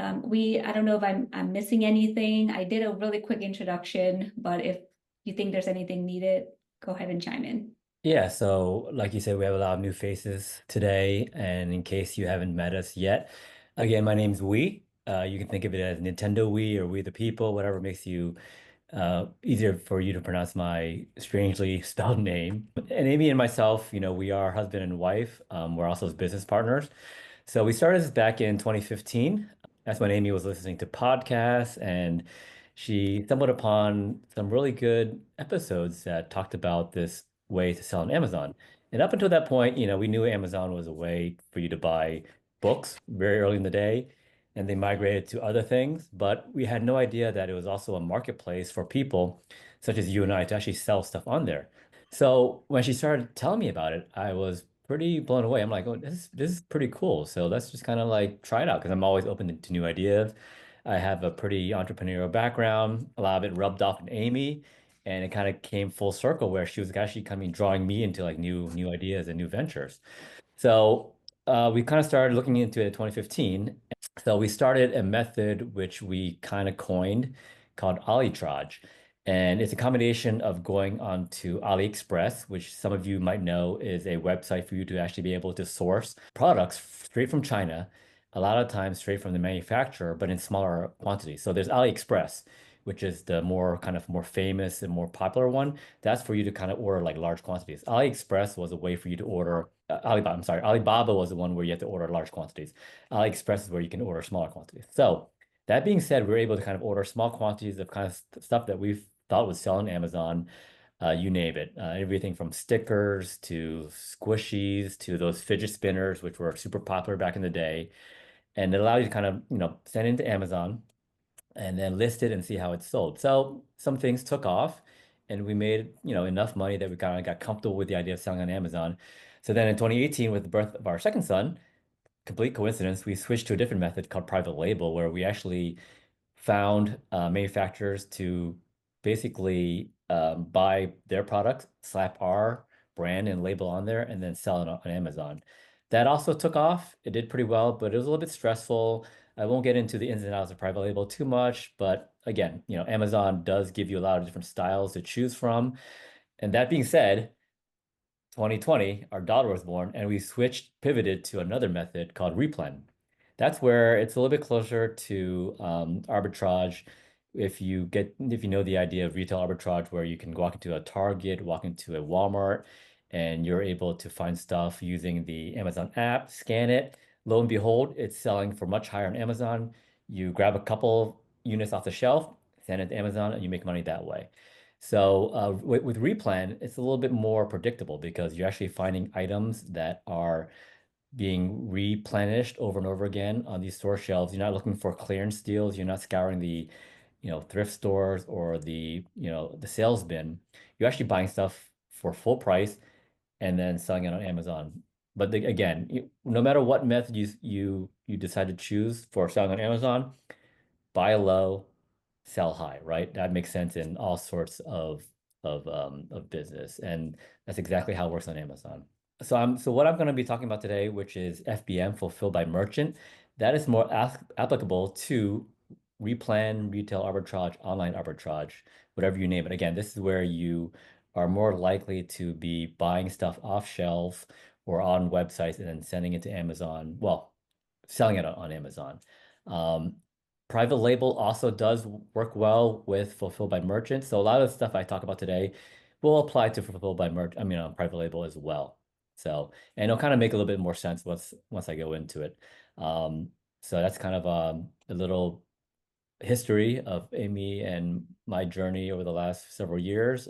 I don't know if I'm missing anything. I did a really quick introduction, but if you think there's anything needed, go ahead and chime in. Yeah, so like you said, we have a lot of new faces today. And in case you haven't met us yet, again, my name's Wee. You can think of it as Nintendo Wii or We the People, whatever makes you easier for you to pronounce my strangely spelled name. And Amy and myself, we are husband and wife. We're also business partners. So we started this back in 2015. That's when Amy was listening to podcasts and she stumbled upon some really good episodes that talked about this way to sell on Amazon. And up until that point, we knew Amazon was a way for you to buy books very early in the day, and they migrated to other things, but we had no idea that it was also a marketplace for people such as you and I to actually sell stuff on there. So when she started telling me about it, I was pretty blown away. I'm like, oh, this is pretty cool. So let's just kind of like try it out because I'm always open to new ideas. I have a pretty entrepreneurial background. A lot of it rubbed off on Amy, and it kind of came full circle where she was actually coming drawing me into like new ideas and new ventures. So we kind of started looking into it in 2015. So we started a method which we kind of coined called arbitrage. And it's a combination of going onto AliExpress, which some of you might know is a website for you to actually be able to source products straight from China, a lot of times straight from the manufacturer, but in smaller quantities. So there's AliExpress, which is the more famous and more popular one. That's for you to kind of order like large quantities. AliExpress was a way for you to order Alibaba, I'm sorry, Alibaba was the one where you have to order large quantities. AliExpress is where you can order smaller quantities. So that being said, we're able to kind of order small quantities of kind of stuff that we thought would sell on Amazon. You name it, everything from stickers to squishies to those fidget spinners, which were super popular back in the day. And it allowed you to kind of, send it into Amazon and then list it and see how it's sold. So some things took off and we made, enough money that we kind of got comfortable with the idea of selling on Amazon. So then in 2018, with the birth of our second son, complete coincidence, we switched to a different method called private label, where we actually found manufacturers to basically buy their products, slap our brand and label on there, and then sell it on Amazon. That also took off. It did pretty well, but it was a little bit stressful. I won't get into the ins and outs of private label too much, but again, Amazon does give you a lot of different styles to choose from. And that being said, 2020, our daughter was born, and we pivoted to another method called replen. That's where it's a little bit closer to arbitrage. If you know the idea of retail arbitrage, where you can walk into a Target, walk into a Walmart, and you're able to find stuff using the Amazon app, scan it. Lo and behold, it's selling for much higher on Amazon. You grab a couple units off the shelf, send it to Amazon, and you make money that way. So with Replan, it's a little bit more predictable because you're actually finding items that are being replenished over and over again on these store shelves. You're not looking for clearance deals. You're not scouring the, thrift stores or the sales bin. You're actually buying stuff for full price and then selling it on Amazon. But again, no matter what method you decide to choose for selling on Amazon, buy low, sell high, right? That makes sense in all sorts of business, and that's exactly how it works on Amazon. So what I'm going to be talking about today, which is FBM, fulfilled by merchant, that is more applicable to replan, retail arbitrage, online arbitrage, whatever you name it. Again, this is where you are more likely to be buying stuff off shelves or on websites and then sending it to Amazon. Well, selling it on Amazon. Um, Private label also does work well with fulfilled by merchants. So a lot of the stuff I talk about today will apply to fulfilled by private label as well. So, and it'll kind of make a little bit more sense once I go into it. So that's kind of a little history of Amy and my journey over the last several years.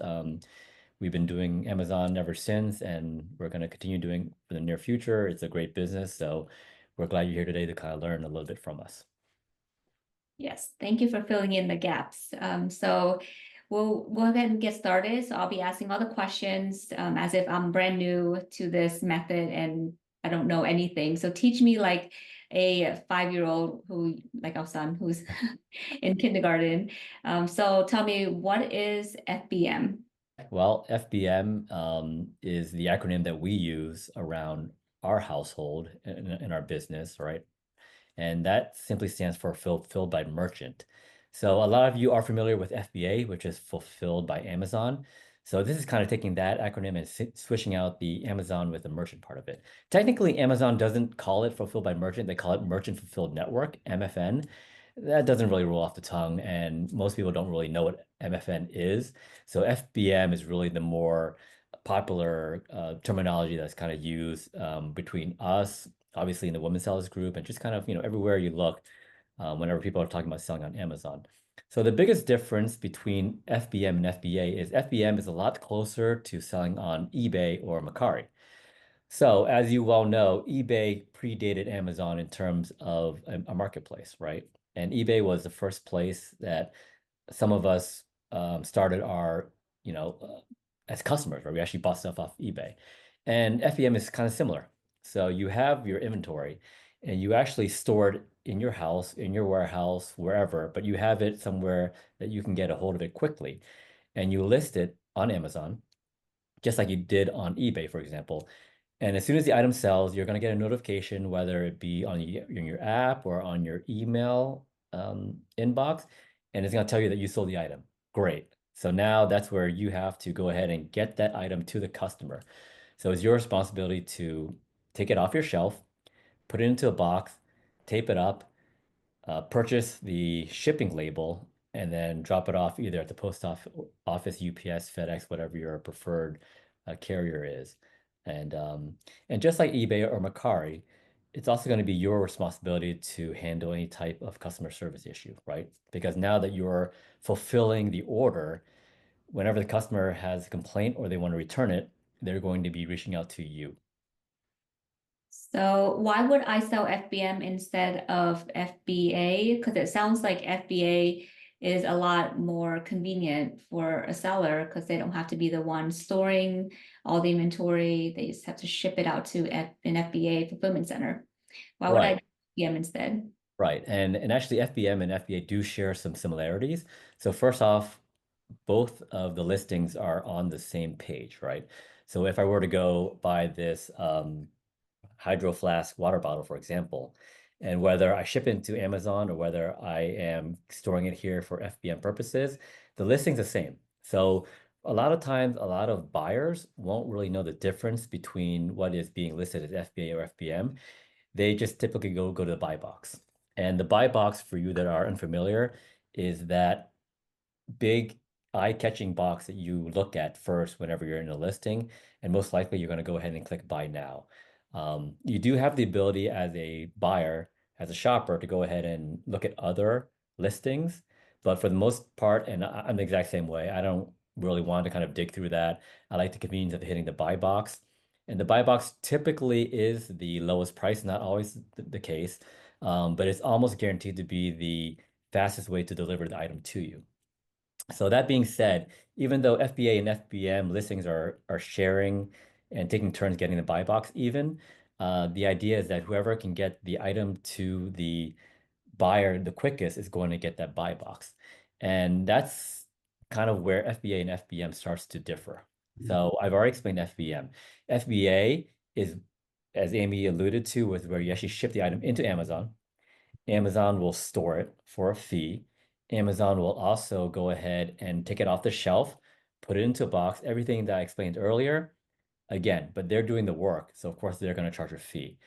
We've been doing Amazon ever since, and we're going to continue doing for the near future. It's a great business, so we're glad you're here today to kind of learn a little bit from us. Yes, thank you for filling in the gaps. So we'll go ahead and get started. So I'll be asking all the questions as if I'm brand new to this method and I don't know anything. So teach me like a 5-year-old who, like our son, who's in kindergarten. So tell me, what is FBM? Well, FBM is the acronym that we use around our household in our business, right? and that simply stands for fulfilled by merchant. So a lot of you are familiar with FBA, which is fulfilled by Amazon. So this is kind of taking that acronym and switching out the Amazon with the merchant part of it. Technically, Amazon doesn't call it fulfilled by merchant. They call it Merchant Fulfilled Network, MFN. That doesn't really roll off the tongue, and most people don't really know what MFN is. So FBM is really the more popular terminology that's kind of used between us, obviously in the women's sellers group, and just kind of, everywhere you look, whenever people are talking about selling on Amazon. So the biggest difference between FBM and FBA is FBM is a lot closer to selling on eBay or Mercari. So, as you well know, eBay predated Amazon in terms of a marketplace, right? And eBay was the first place that some of us started our, you know, uh, as customers, right? We actually bought stuff off eBay. And FBM is kind of similar. So you have your inventory and you actually store it in your house, in your warehouse, wherever, but you have it somewhere that you can get a hold of it quickly. And you list it on Amazon, just like you did on eBay, for example. And as soon as the item sells, you're going to get a notification, whether it be on in your app or on your email inbox, and it's going to tell you that you sold the item. Great. So now that's where you have to go ahead and get that item to the customer. So it's your responsibility to take it off your shelf, put it into a box, tape it up, purchase the shipping label, and then drop it off either at the office, UPS, FedEx, whatever your preferred carrier is. And just like eBay or Mercari, it's also going to be your responsibility to handle any type of customer service issue, right? Because now that you're fulfilling the order, whenever the customer has a complaint or they want to return it, they're going to be reaching out to you. So why would I sell FBM instead of FBA? Because it sounds like FBA is a lot more convenient for a seller because they don't have to be the one storing all the inventory. They just have to ship it out to an FBA fulfillment center. Why would I do Right. FBM instead? Right. And actually FBM and FBA do share some similarities. So first off, both of the listings are on the same page, right? So if I were to go buy this Hydro Flask water bottle, for example, and whether I ship it to Amazon or whether I am storing it here for FBM purposes, the listing's the same. So a lot of times, a lot of buyers won't really know the difference between what is being listed as FBA or FBM. They just typically go to the buy box. And the buy box, for you that are unfamiliar, is that big eye-catching box that you look at first whenever you're in a listing, and most likely you're going to go ahead and click buy now. You do have the ability as a buyer, as a shopper, to go ahead and look at other listings, but for the most part, and I'm the exact same way, I don't really want to kind of dig through that. I like the convenience of hitting the buy box. And the buy box typically is the lowest price, not always the case, but it's almost guaranteed to be the fastest way to deliver the item to you. So that being said, even though FBA and FBM listings are sharing and taking turns getting the buy box even, the idea is that whoever can get the item to the buyer the quickest is going to get that buy box. And that's kind of where FBA and FBM starts to differ. So I've already explained FBM. FBA is, as Amy alluded to, was where you actually ship the item into Amazon. Amazon will store it for a fee. Amazon will also go ahead and take it off the shelf, put it into a box, everything that I explained earlier. Again, but they're doing the work. So of course they're going to charge a fee.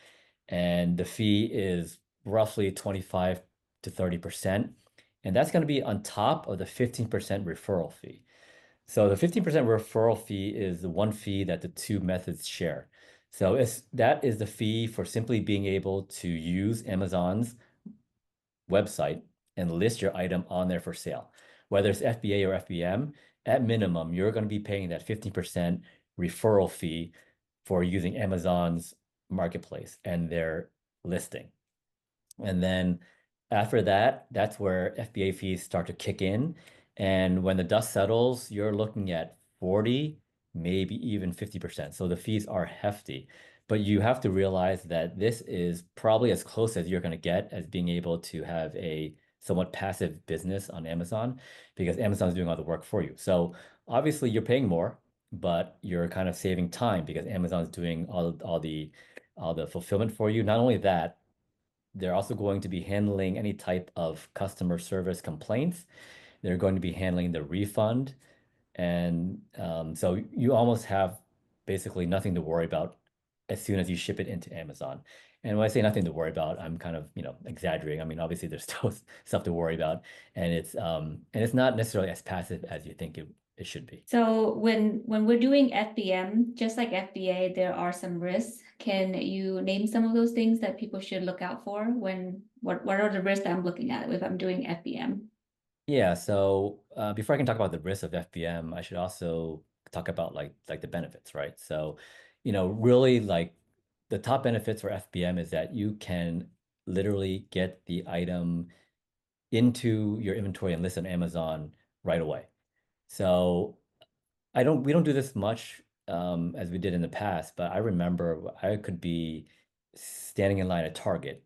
And the fee is roughly 25 to 30%. And that's going to be on top of the 15% referral fee. So the 15% referral fee is the one fee that the two methods share. So that is the fee for simply being able to use Amazon's website and list your item on there for sale. Whether it's FBA or FBM, at minimum, you're going to be paying that 15% referral fee for using Amazon's marketplace and their listing. And then after that, that's where FBA fees start to kick in. And when the dust settles, you're looking at 40, maybe even 50%. So the fees are hefty. But you have to realize that this is probably as close as you're going to get as being able to have a somewhat passive business on Amazon because Amazon's doing all the work for you. So obviously you're paying more, but you're kind of saving time because Amazon's doing all the fulfillment for you. Not only that, They're also going to be handling any type of customer service complaints. They're going to be handling the refund. And so you almost have basically nothing to worry about as soon as you ship it into Amazon. And when I say nothing to worry about, I'm kind of, exaggerating. I mean, obviously there's still stuff to worry about, and it's not necessarily as passive as you think it should be. So when we're doing FBM, just like FBA, there are some risks. Can you name some of those things that people should look out for when what are the risks that I'm looking at if I'm doing FBM? Yeah, so before I can talk about the risks of FBM, I should also talk about like the benefits, right? So, really like the top benefits for FBM is that you can literally get the item into your inventory and list on Amazon right away. So we don't do this much as we did in the past, but I remember I could be standing in line at Target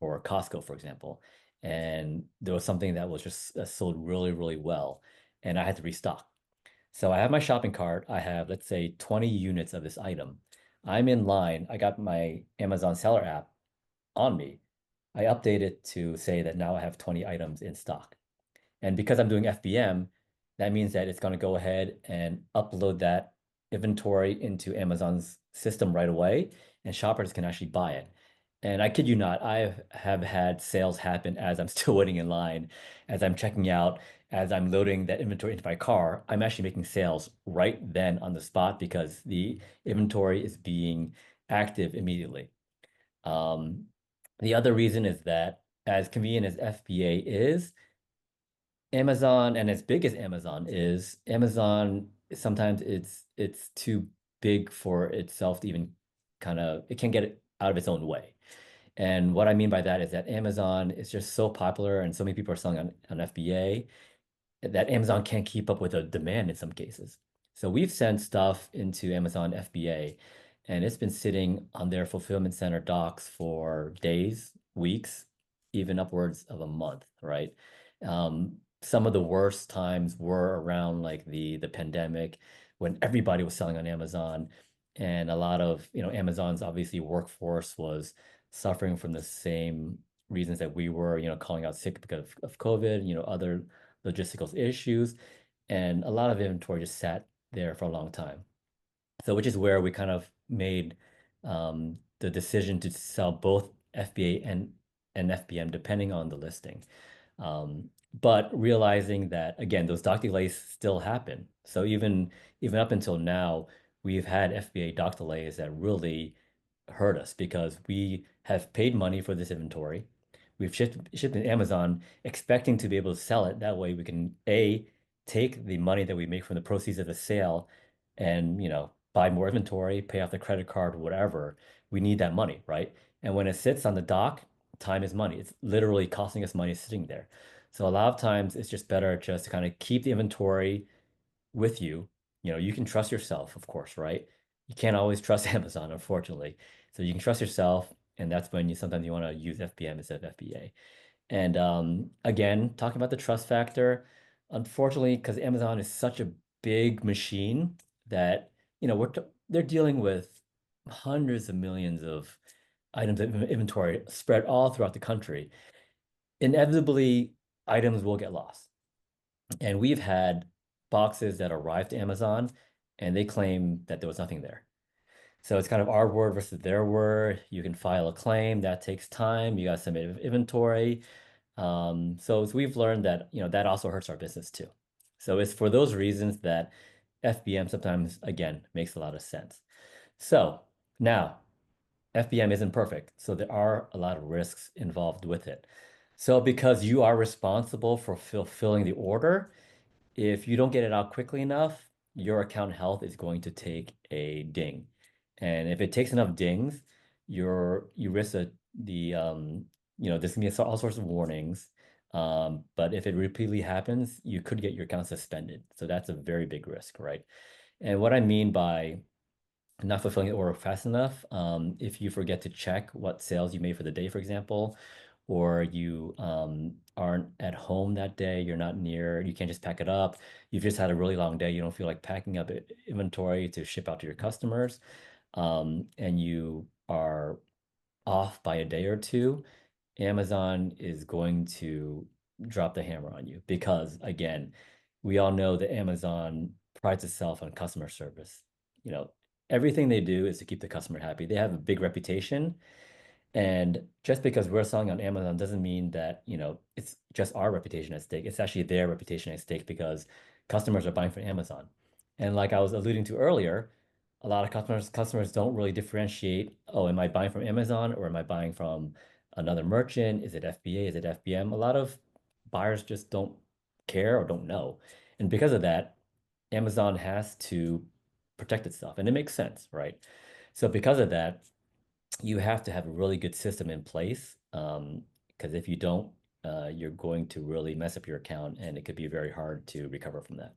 or Costco, for example, and there was something that was just sold really, really well, and I had to restock. So I have my shopping cart. I have, let's say, 20 units of this item. I'm in line. I got my Amazon seller app on me. I update it to say that now I have 20 items in stock. And because I'm doing FBM, that means that it's going to go ahead and upload that inventory into Amazon's system right away, and shoppers can actually buy it. And I kid you not, have had sales happen as I'm still waiting in line, as I'm checking out, as I'm loading that inventory into my car. I'm actually making sales right then on the spot because the inventory is being active immediately. Um, the other reason is that as convenient as FBA is, Amazon, and as big as Amazon is, Amazon sometimes it's too big for itself to even it can get it out of its own way. And what I mean by that is that Amazon is just so popular and so many people are selling on FBA that Amazon can't keep up with the demand in some cases. So we've sent stuff into Amazon FBA and it's been sitting on their fulfillment center docks for days, weeks, even upwards of a month, right? Some of the worst times were around like the pandemic when everybody was selling on Amazon and a lot of, Amazon's obviously workforce was suffering from the same reasons that we were, calling out sick because of COVID, other logistical issues, and a lot of inventory just sat there for a long time. So, which is where we kind of made the decision to sell both FBA and FBM depending on the listing. But realizing that again, those dock delays still happen. So even up until now, we've had FBA dock delays that really hurt us because we have paid money for this inventory. We've shipped in Amazon expecting to be able to sell it. That way we can A, take the money that we make from the proceeds of the sale and, buy more inventory, pay off the credit card, whatever. We need that money, right? And when it sits on the dock, time is money. It's literally costing us money sitting there. So a lot of times it's just better just to kind of keep the inventory with you. You can trust yourself, of course, right? You can't always trust Amazon, unfortunately. So you can trust yourself, and that's when you sometimes you want to use FBM instead of FBA. And again, talking about the trust factor, unfortunately, because Amazon is such a big machine that they're dealing with hundreds of millions of items of inventory spread all throughout the country. Inevitably, items will get lost. And we've had boxes that arrived to Amazon and they claim that there was nothing there. So it's kind of our word versus their word. You can file a claim, that takes time. You got to submit inventory. So we've learned that, that also hurts our business too. So it's for those reasons that FBM sometimes, again, makes a lot of sense. So now FBM isn't perfect. So there are a lot of risks involved with it. So because you are responsible for fulfilling the order, if you don't get it out quickly enough, your account health is going to take a ding. And if it takes enough dings, you risk there's gonna be all sorts of warnings. But if it repeatedly happens, you could get your account suspended. So that's a very big risk, right? And what I mean by not fulfilling the order fast enough, if you forget to check what sales you made for the day, for example, or you aren't at home that day, you're not near, you can't just pack it up. You've just had a really long day. You don't feel like packing up inventory to ship out to your customers, and you are off by a day or two. Amazon is going to drop the hammer on you because, again, we all know that Amazon prides itself on customer service. You know, everything they do is to keep the customer happy. They have a big reputation, and just because we're selling on Amazon doesn't mean that, it's just our reputation at stake. It's actually their reputation at stake because customers are buying from Amazon. And like I was alluding to earlier, a lot of customers don't really differentiate, oh, am I buying from Amazon or am I buying from another merchant? Is it FBA? Is it FBM? A lot of buyers just don't care or don't know. And because of that, Amazon has to protect itself. And it makes sense, right? So because of that, you have to have a really good system in place. Because if you don't, you're going to really mess up your account and it could be very hard to recover from that.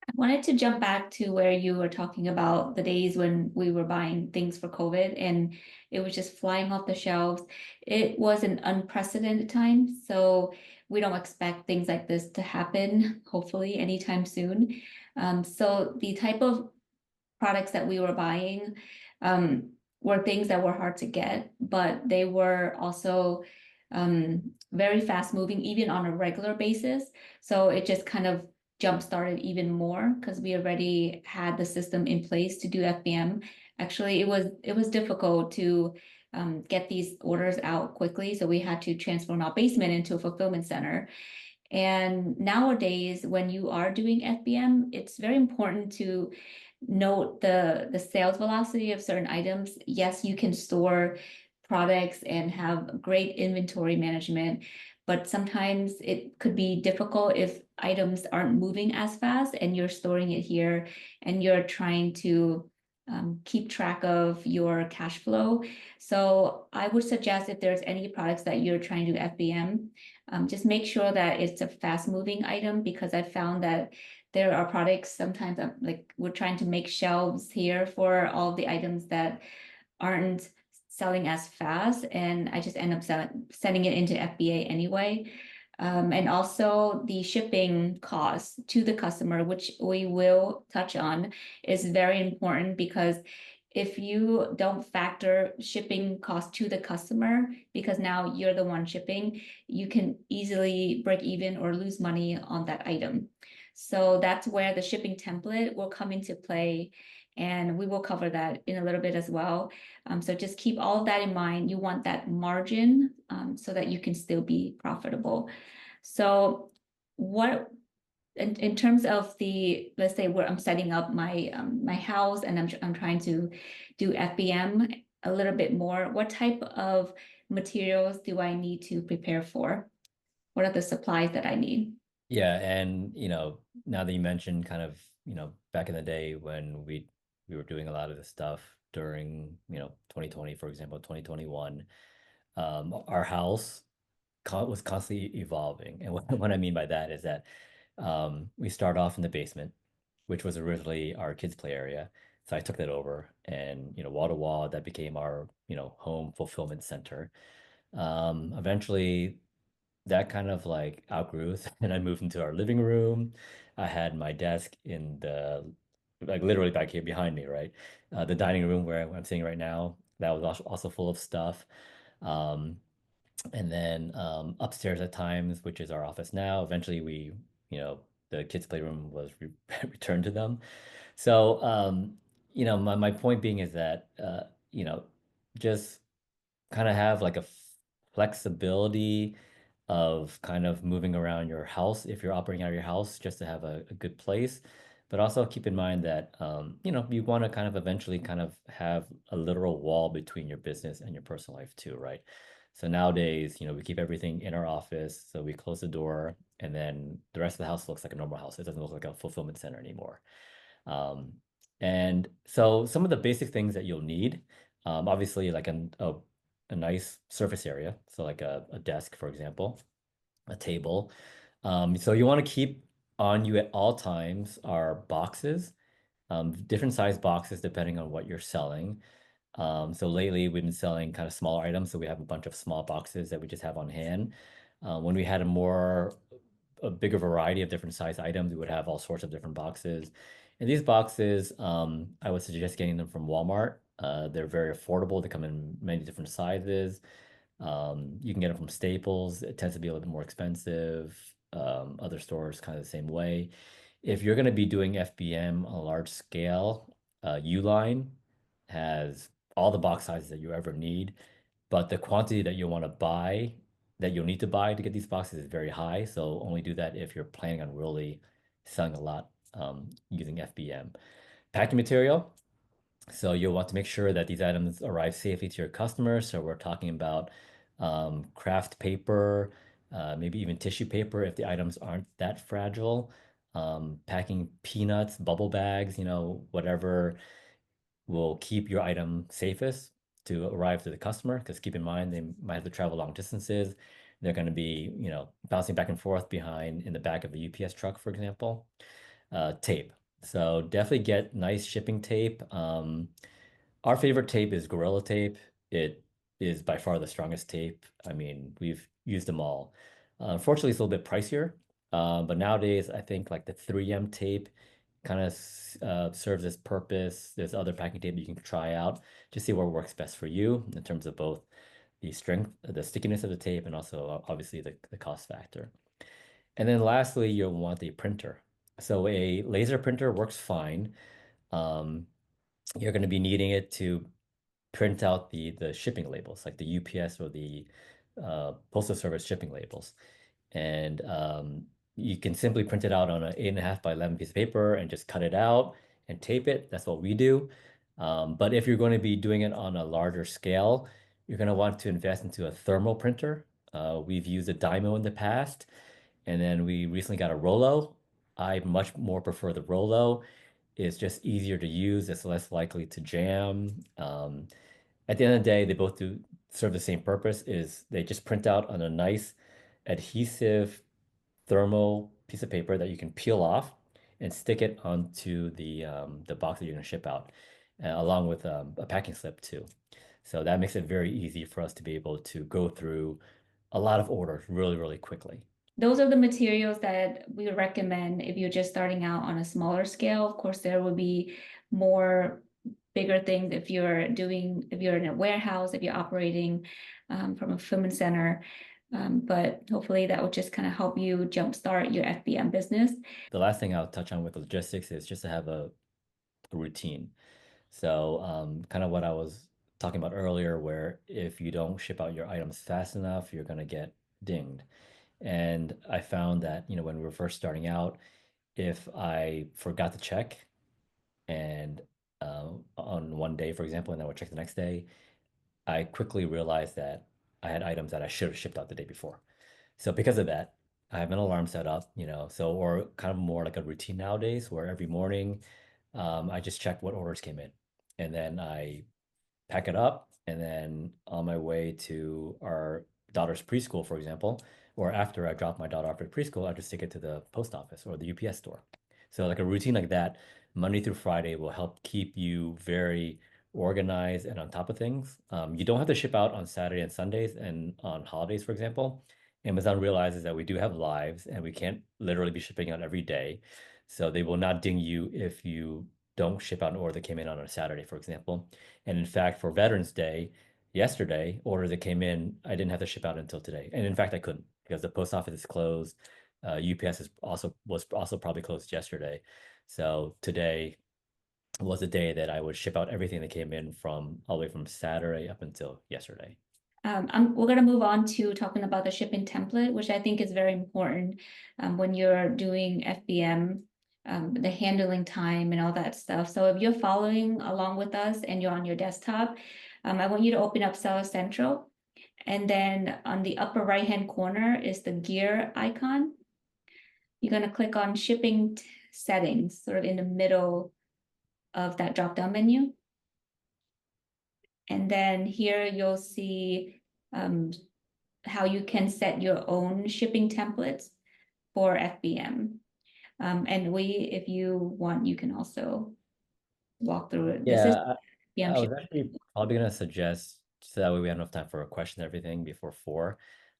I wanted to jump back to where you were talking about the days when we were buying things for COVID and it was just flying off the shelves. It was an unprecedented time, so we don't expect things like this to happen, hopefully, anytime soon. So the type of products that we were buying were things that were hard to get, but they were also very fast moving, even on a regular basis. So it just kind of jump started even more because we already had the system in place to do FBM. Actually, it was difficult to get these orders out quickly, so we had to transform our basement into a fulfillment center. And nowadays, when you are doing FBM, it's very important to note the sales velocity of certain items. Yes, you can store products and have great inventory management, but sometimes it could be difficult if items aren't moving as fast and you're storing it here and you're trying to keep track of your cash flow. So I would suggest if there's any products that you're trying to do FBM, just make sure that it's a fast moving item because I found that there are products sometimes like we're trying to make shelves here for all the items that aren't selling as fast, and I just end up sending it into FBA anyway. And also the shipping costs to the customer, which we will touch on, is very important because if you don't factor shipping costs to the customer, because now you're the one shipping, you can easily break even or lose money on that item. So that's where the shipping template will come into play. And we will cover that in a little bit as well. So just keep all of that in mind. You want that margin so that you can still be profitable. So what in terms of the, let's say where I'm setting up my house and I'm trying to do FBM a little bit more, what type of materials do I need to prepare for? What are the supplies that I need? Yeah, and now that you mentioned kind of, back in the day when we were doing a lot of this stuff during, 2020, for example, 2021, our house was constantly evolving. And what I mean by that is that we start off in the basement, which was originally our kids' play area. So I took that over and, wall to wall, that became our, home fulfillment center. Eventually that kind of like outgrew, and I moved into our living room. I had my desk in the, like literally back here behind me, right? The dining room where I'm sitting right now, that was also full of stuff. Um, and then upstairs at times, which is our office now, eventually you know, the kids' playroom was returned to them. So, my point being is that, just kind of have like a flexibility of kind of moving around your house if you're operating out of your house just to have a good place. But also keep in mind that you want to kind of eventually kind of have a literal wall between your business and your personal life too, right? So nowadays, we keep everything in our office, so we close the door, and then the rest of the house looks like a normal house. It doesn't look like a fulfillment center anymore. Um, and so some of the basic things that you'll need, obviously like a nice surface area. So like a desk, for example, a table. So you want to keep on you at all times are boxes, different size boxes depending on what you're selling. So lately we've been selling kind of smaller items, so we have a bunch of small boxes that we just have on hand. When we had a bigger variety of different size items, we would have all sorts of different boxes. And these boxes, I would suggest getting them from Walmart. They're very affordable. They come in many different sizes. You can get it from Staples. It tends to be a little bit more expensive. Other stores kind of the same way. If you're going to be doing FBM on a large scale, Uline has all the box sizes that you ever need, but the quantity that you want to buy, that you'll need to buy to get these boxes is very high. So only do that if you're planning on really selling a lot using FBM. Packing material. So you'll want to make sure that these items arrive safely to your customers. So we're talking about craft paper, maybe even tissue paper if the items aren't that fragile. Packing peanuts, bubble bags, whatever will keep your item safest to arrive to the customer. Because keep in mind, they might have to travel long distances. They're going to be, bouncing back and forth behind in the back of a UPS truck, for example. Tape. So definitely get nice shipping tape. Our favorite tape is Gorilla Tape. It is by far the strongest tape. I mean, we've used them all. Unfortunately, it's a little bit pricier, but nowadays I think like the 3M tape kind of serves its purpose. There's other packing tape you can try out to see what works best for you in terms of both the strength, the stickiness of the tape, and also obviously the cost factor. And then lastly, you'll want a printer. So a laser printer works fine. Um, you're going to be needing it to print out the shipping labels, like the UPS or the postal service shipping labels. And you can simply print it out on an 8.5 by 11 piece of paper and just cut it out and tape it. That's what we do. But if you're going to be doing it on a larger scale, you're going to want to invest into a thermal printer. We've used a Dymo in the past, and then we recently got a Rollo. I much more prefer the Rollo. It's just easier to use. It's less likely to jam. At the end of the day, they both do serve the same purpose, is they just print out on a nice adhesive thermal piece of paper that you can peel off and stick it onto the box that you're going to ship out, along with a packing slip too. So that makes it very easy for us to be able to go through a lot of orders really, really quickly. Those are the materials that we recommend if you're just starting out on a smaller scale. Of course, there will be more bigger things if you're in a warehouse, if you're operating from a fulfillment center. But hopefully that will just kind of help you jumpstart your FBM business. The last thing I'll touch on with logistics is just to have a routine. So, kind of what I was talking about earlier, where if you don't ship out your items fast enough, you're going to get dinged. And I found that, when we were first starting out, if I forgot to check and on one day, for example, and I would check the next day, I quickly realized that I had items that I should have shipped out the day before. So because of that, I have an alarm set up, or kind of more like a routine nowadays where every morning I just check what orders came in and then I pack it up, and then on my way to our daughter's preschool, for example, or after I drop my daughter off at preschool, I just take it to the post office or the UPS store. So like a routine like that, Monday through Friday will help keep you very organized and on top of things. You don't have to ship out on Saturday and Sundays and on holidays, for example. Amazon realizes that we do have lives and we can't literally be shipping out every day. So they will not ding you if you don't ship out an order that came in on a Saturday, for example. And in fact, for Veterans Day, yesterday, orders that came in, I didn't have to ship out until today. And in fact, I couldn't because the post office is closed. UPS was also probably closed yesterday. So today was the day that I would ship out everything that came in from all the way from Saturday up until yesterday. We're going to move on to talking about the shipping template, which I think is very important when you're doing FBM, the handling time and all that stuff. So if you're following along with us and you're on your desktop, I want you to open up Seller Central. And then on the upper right-hand corner is the gear icon. You're going to click on shipping settings, sort of in the middle of that drop-down menu. And then here you'll see how you can set your own shipping templates for FBM. And if you want, you can also walk through it. This is Yeah, FBM I was shipping. actually probably gonna suggest so that way we have enough time for a question and everything before 4.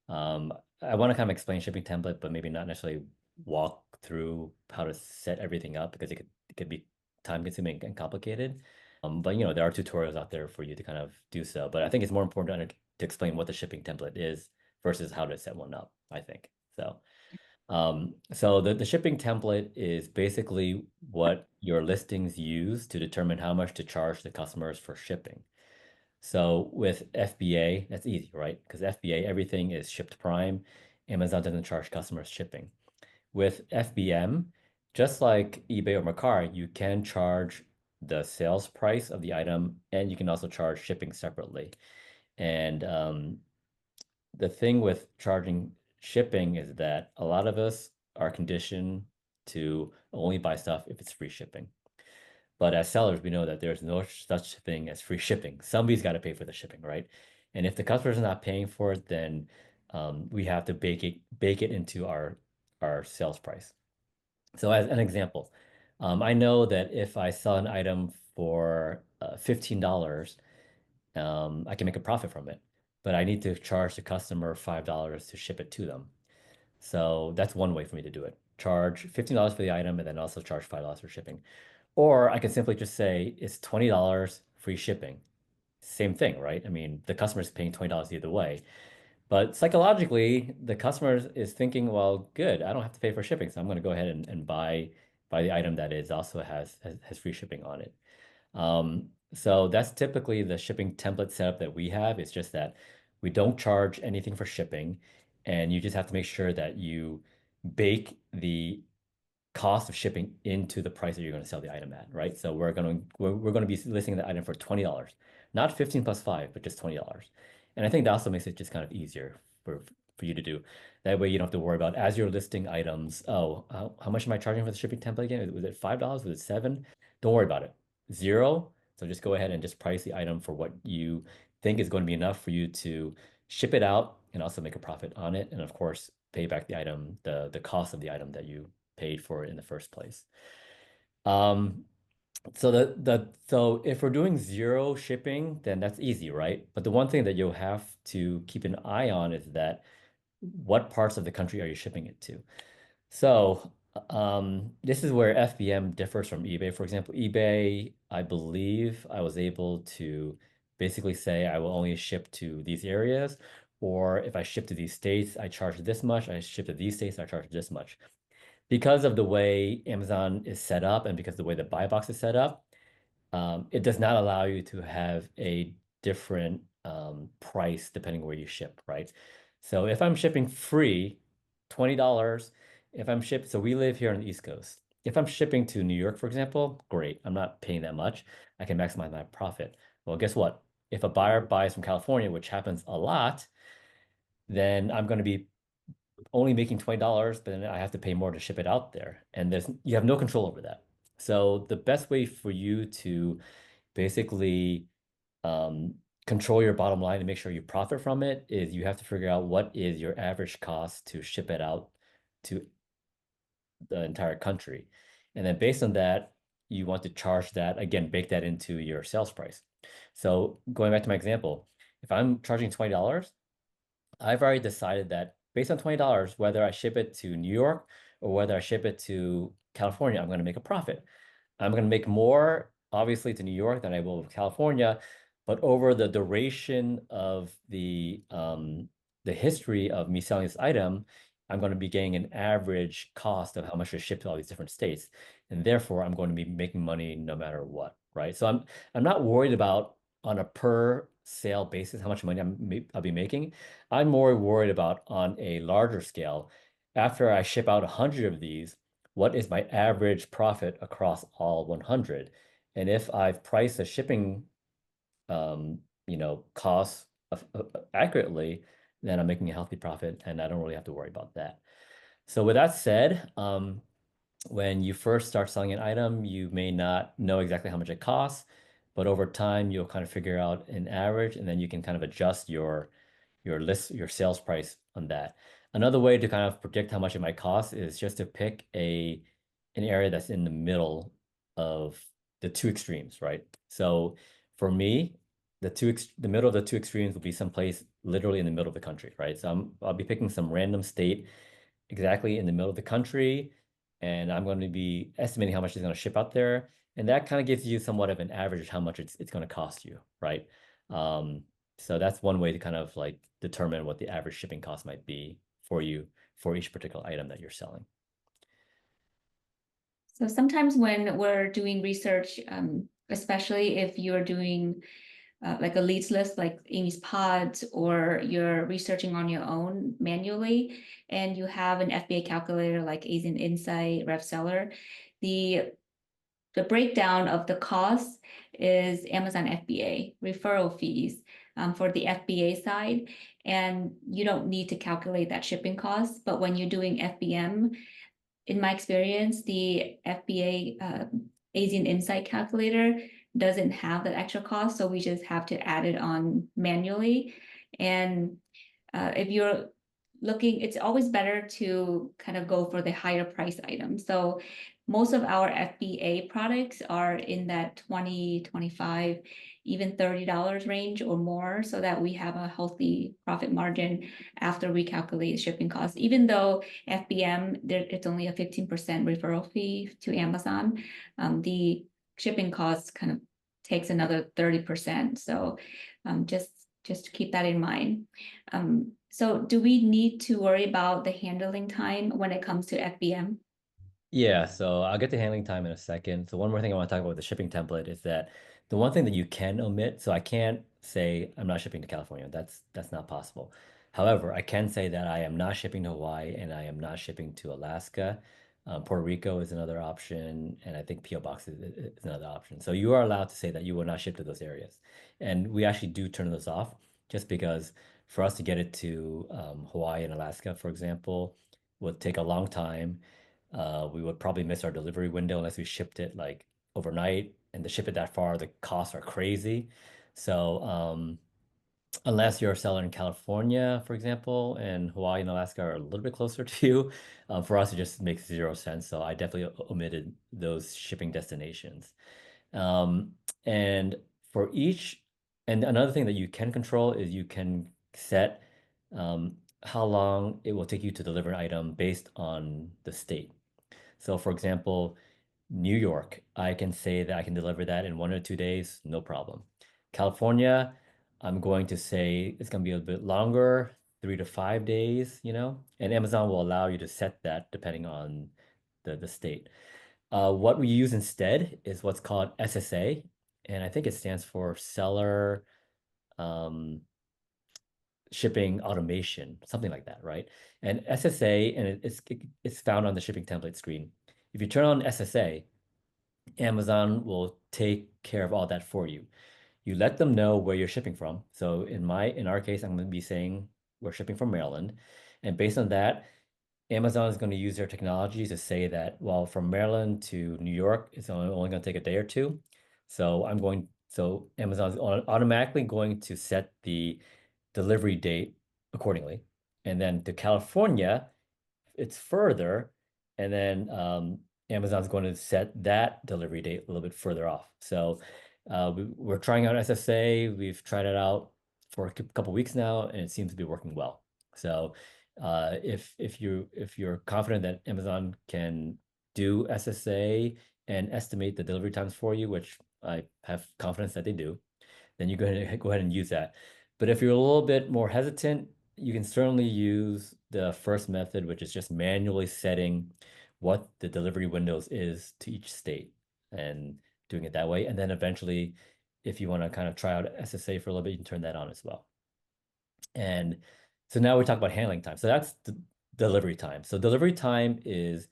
Um, I want to kind of explain shipping template, but maybe not necessarily walk through how to set everything up because it could be time consuming and complicated. But there are tutorials out there for you to kind of do so. But I think it's more important to explain what the shipping template is versus how to set one up, I think. So the shipping template is basically what your listings use to determine how much to charge the customers for shipping. So with FBA, that's easy, right? Because FBA, everything is shipped prime. Amazon doesn't charge customers shipping. With FBM, just like eBay or Mercari, you can charge the sales price of the item and you can also charge shipping separately. And the thing with charging shipping is that a lot of us are conditioned to only buy stuff if it's free shipping. But as sellers, we know that there's no such thing as free shipping. Somebody's got to pay for the shipping, right? And if the customer's not paying for it, then we have to bake it into our sales price. So as an example, I know that if I sell an item for $15, I can make a profit from it, but I need to charge the customer $5 to ship it to them. So that's one way for me to do it. Charge $15 for the item and then also charge $5 for shipping. Or I can simply just say it's $20 free shipping. Same thing, right? I mean, the customer is paying $20 either way. But psychologically, the customer is thinking, well, good, I don't have to pay for shipping, so I'm going to go ahead and buy the item that is also has free shipping on it. So that's typically the shipping template setup that we have. It's just that we don't charge anything for shipping, and you just have to make sure that you bake the cost of shipping into the price that you're going to sell the item at, right? So we're going to be listing the item for $20, not 15 plus 5, but just $20. And I think that also makes it just kind of easier for you to do. That way you don't have to worry about as you're listing items, oh, how much am I charging for the shipping template again? Was it $5? Was it 7? Don't worry about it. 0. So just go ahead and just price the item for what you think is going to be enough for you to ship it out and also make a profit on it. And of course, pay back the item, the cost of the item that you paid for it in the first place. Um, so if we're doing 0 shipping, then that's easy, right? But the one thing that you'll have to keep an eye on is that what parts of the country are you shipping it to? So this is where FBM differs from eBay. For example, eBay, I believe I was able to basically say I will only ship to these areas, or if I ship to these states, I charge this much. I ship to these states, I charge this much. Because of the way Amazon is set up and because the way the buy box is set up, it does not allow you to have a different price depending where you ship, right? So if I'm shipping free, $20. If I'm shipping, so we live here on the East Coast. If I'm shipping to New York, for example, great. I'm not paying that much. I can maximize my profit. Well, guess what? If a buyer buys from California, which happens a lot, then I'm going to be only making $20, but then I have to pay more to ship it out there. And you have no control over that. So the best way for you to basically um, control your bottom line and make sure you profit from it is you have to figure out what is your average cost to ship it out to the entire country. And then based on that, you want to charge that, again, bake that into your sales price. So going back to my example, if I'm charging $20, I've already decided that based on $20, whether I ship it to New York or whether I ship it to California, I'm going to make a profit. I'm going to make more, obviously, to New York than I will with California, but over the duration of the history of me selling this item, I'm going to be getting an average cost of how much to ship to all these different states, and therefore I'm going to be making money no matter what, right? So I'm not worried about on a per sale basis how much money I'll be making. I'm more worried about on a larger scale. After I ship out 100 of these, what is my average profit across all 100? And if I've priced the shipping, costs accurately, then I'm making a healthy profit and I don't really have to worry about that. So with that said, when you first start selling an item, you may not know exactly how much it costs, but over time you'll kind of figure out an average and then you can kind of adjust your sales price on that. Another way to kind of predict how much it might cost is just to pick an area that's in the middle of the two extremes, right? So for me, the middle of the two extremes will be someplace literally in the middle of the country, right? So I'll be picking some random state exactly in the middle of the country, and I'm going to be estimating how much it's going to ship out there. And that kind of gives you somewhat of an average of how much it's going to cost you, right? Um, So that's one way to kind of like determine what the average shipping cost might be for you for each particular item that you're selling. So sometimes when we're doing research, especially if you're doing like a leads list like Amy's Pods, or you're researching on your own manually, and you have an FBA calculator like Asian Insight, RevSeller, the the breakdown of the cost is Amazon FBA referral fees for the FBA side, and you don't need to calculate that shipping cost. But when you're doing FBM, in my experience, the FBA Asian Insight Calculator doesn't have that extra cost, so we just have to add it on manually. And if you're looking, it's always better to kind of go for the higher price items. So most of our FBA products are in that 20, 25, even $30 range or more, so that we have a healthy profit margin after we calculate shipping costs. Even though FBM, it's only a 15% referral fee to Amazon, the shipping costs kind of takes another 30%. So just to keep that in mind. So do we need to worry about the handling time when it comes to FBM? Yeah, so I'll get to handling time in a second. So one more thing I want to talk about with the shipping template is that the one thing that you can omit, so I can't say I'm not shipping to California. That's not possible. However, I can say that I am not shipping to Hawaii and I am not shipping to Alaska. Puerto Rico is another option, and I think PO Box is another option. So you are allowed to say that you will not ship to those areas. And we actually do turn those off just because for us to get it to Hawaii and Alaska, for example, would take a long time. We would probably miss our delivery window unless we shipped it like overnight. And to ship it that far, the costs are crazy. So unless you're a seller in California, for example, and Hawaii and Alaska are a little bit closer to you, for us it just makes zero sense. So I definitely omitted those shipping destinations. Um, and for each, and another thing that you can control is you can set how long it will take you to deliver an item based on the state. So, for example, New York, I can say that I can deliver that in 1 or 2 days, no problem. California, I'm going to say it's going to be a bit longer, 3 to 5 days, and Amazon will allow you to set that depending on the state. What we use instead is what's called SSA, and I think it stands for Seller um, Shipping Automation, something like that, right? And SSA, and it's found on the shipping template screen. If you turn on SSA, Amazon will take care of all that for you. You let them know where you're shipping from. So in our case, I'm going to be saying we're shipping from Maryland. And based on that, Amazon is going to use their technology to say that, well, from Maryland to New York, it's only going to take a day or two. So Amazon is automatically going to set the delivery date accordingly. And then to California, it's further, and then Amazon's going to set that delivery date a little bit further off. So we're trying out SSA. We've tried it out for a couple weeks now, and it seems to be working well. So if you're confident that Amazon can do SSA and estimate the delivery times for you, which I have confidence that they do, then you go ahead and use that. But if you're a little bit more hesitant, you can certainly use the first method, which is just manually setting what the delivery windows is to each state and doing it that way. And then eventually, if you want to kind of try out SSA for a little bit, you can turn that on as well. And so now we talk about handling time. So that's the delivery time. So delivery time is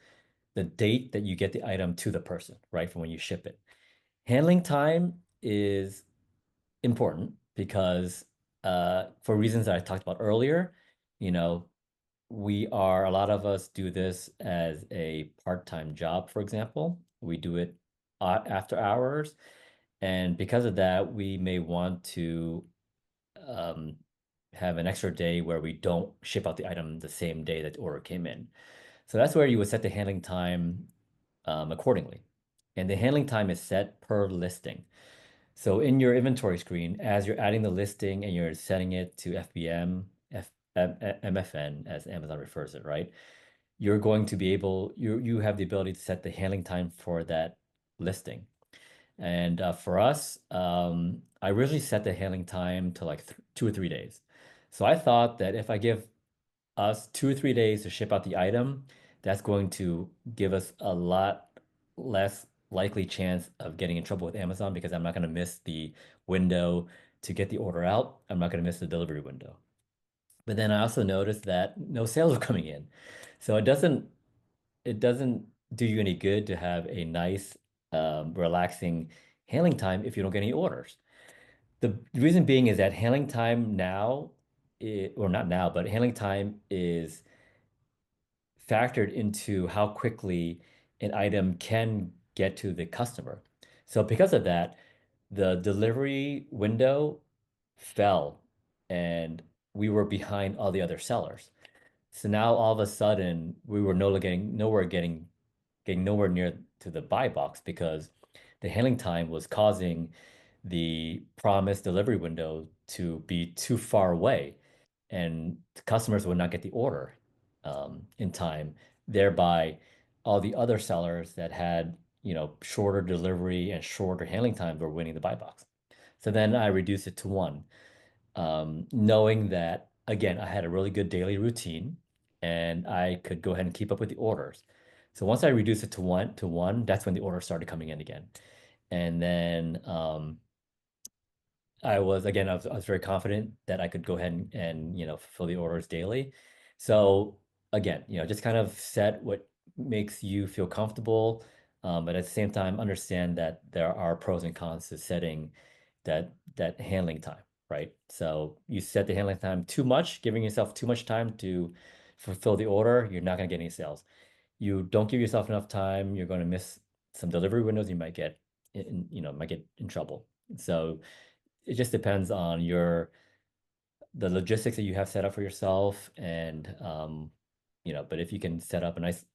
the date that you get the item to the person, right? From when you ship it. Handling time is important because for reasons that I talked about earlier, you know, a lot of us do this as a part-time job, for example. We do it after hours. And because of that, we may want to um, have an extra day where we don't ship out the item the same day that the order came in. So that's where you would set the handling time accordingly. And the handling time is set per listing. So in your inventory screen, as you're adding the listing and you're setting it to FBM, MFN, as Amazon refers it, right? You have the ability to set the handling time for that listing. And for us, I originally set the handling time to like th 2 or 3 days. So I thought that if I give us 2 or 3 days to ship out the item, that's going to give us a lot less likely chance of getting in trouble with Amazon because I'm not going to miss the window to get the order out. I'm not going to miss the delivery window. But then I also noticed that no sales were coming in. So it doesn't do you any good to have a nice, relaxing handling time if you don't get any orders. The reason being is that handling time now, or not now, but handling time is factored into how quickly an item can get to the customer. So because of that, the delivery window fell and we were behind all the other sellers. So now all of a sudden we were getting nowhere near to the buy box because the handling time was causing the promised delivery window to be too far away, and the customers would not get the order in time. Thereby, all the other sellers that had, shorter delivery and shorter handling times were winning the buy box. So then I reduced it to one, knowing that, again, I had a really good daily routine and I could go ahead and keep up with the orders. So once I reduced it to one, that's when the orders started coming in again. And then I was very confident that I could go ahead and fulfill the orders daily. So again, just kind of set what makes you feel comfortable, but at the same time, understand that there are pros and cons to setting that handling time, right? So you set the handling time too much, giving yourself too much time to fulfill the order, you're not going to get any sales. You don't give yourself enough time, you're going to miss some delivery windows, might get in trouble. So it just depends on the logistics that you have set up for yourself, and but if you can set up a nice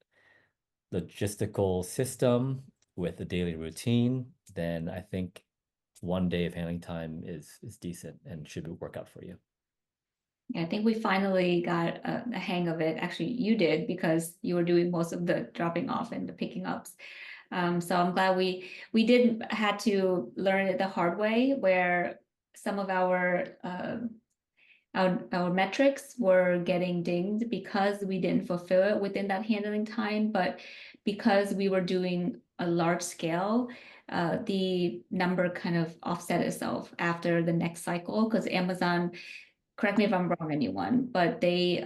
logistical system with a daily routine, then I think one day of handling time is decent and should work out for you. Yeah, I think we finally got a hang of it. Actually, you did because you were doing most of the dropping off and the picking ups. So I'm glad we did had to learn it the hard way, where some of our metrics were getting dinged because we didn't fulfill it within that handling time, but because we were doing a large scale, the number kind of offset itself after the next cycle because Amazon, correct me if I'm wrong, anyone, but they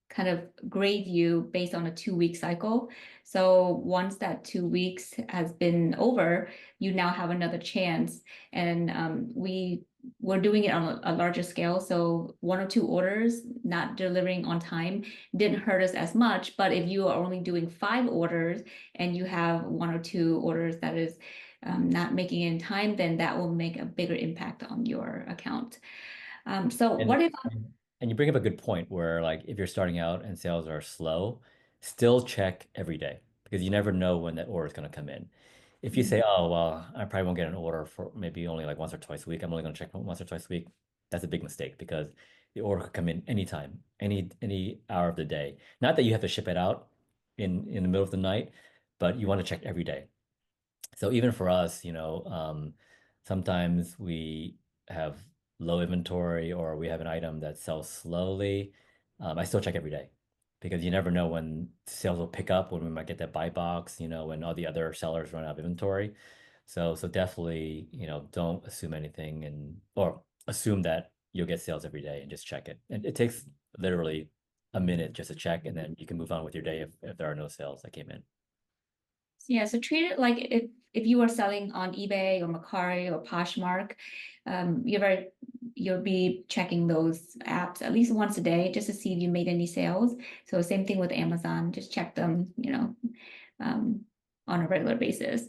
kind of grade you based on a 2 week cycle. So once that 2 weeks has been over, you now have another chance. And we were doing it on a larger scale. So 1 or 2 orders not delivering on time didn't hurt us as much. But if you are only doing 5 orders and you have 1 or 2 orders that is not making it in time, then that will make a bigger impact on your account. So And what if and you bring up a good point where, like, if you're starting out and sales are slow, still check every day because you never know when that order is going to come in. If you say, "Oh, well, I probably won't get an order for maybe only like once or twice a week. I'm only going to check once or twice a week." That's a big mistake because the order could come in anytime, any hour of the day. Not that you have to ship it out in the middle of the night, but you want to check every day. So even for us, sometimes we have low inventory or we have an item that sells slowly. I still check every day because you never know when sales will pick up, when we might get that buy box, when all the other sellers run out of inventory. So definitely, don't assume anything or assume that you'll get sales every day and just check it. And it takes literally a minute just to check, and then you can move on with your day if there are no sales that came in. Yeah, so treat it like if you are selling on eBay or Mercari or Poshmark, you'll be checking those apps at least once a day just to see if you made any sales. So same thing with Amazon, just check them, um, on a regular basis.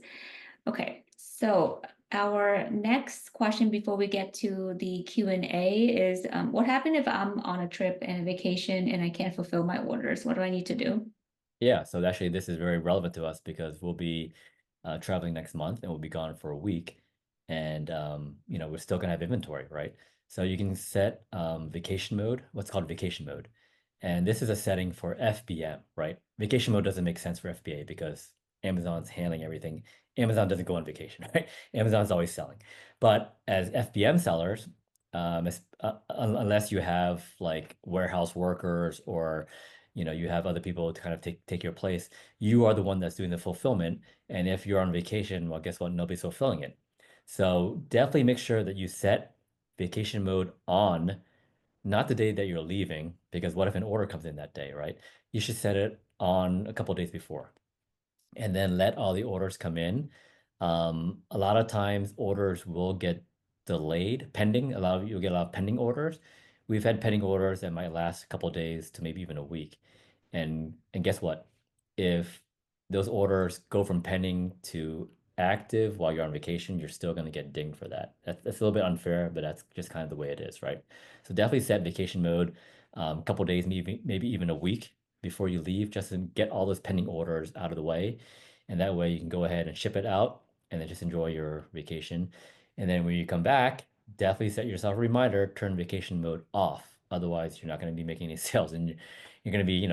Okay, so our next question before we get to the Q&A is, what happened if I'm on a trip and a vacation and I can't fulfill my orders? What do I need to do? Yeah, so actually, this is very relevant to us because we'll be traveling next month and we'll be gone for a week. And, we're still going to have inventory, right? So you can set vacation mode, what's called vacation mode. And this is a setting for FBM, right? Vacation mode doesn't make sense for FBA because Amazon's handling everything Amazon doesn't go on vacation, right? Amazon's always selling. But as FBM sellers, unless you have like warehouse workers or you have other people to kind of take your place, you are the one that's doing the fulfillment. And if you're on vacation, well, guess what? Nobody's fulfilling it. So definitely make sure that you set vacation mode on, not the day that you're leaving, because what if an order comes in that day, right? You should set it on a couple days before and then let all the orders come in. A lot of times orders will get delayed, pending. You'll get a lot of pending orders. We've had pending orders that might last a couple days to maybe even a week. And guess what? If those orders go from pending to active while you're on vacation, you're still going to get dinged for that. That's a little bit unfair, but that's just kind of the way it is, right? So definitely set vacation mode a couple days, maybe even a week before you leave, just to get all those pending orders out of the way. And that way you can go ahead and ship it out and then just enjoy your vacation. And then when you come back, definitely set yourself a reminder, turn vacation mode off. Otherwise, you're not going to be making any sales and you're going to be,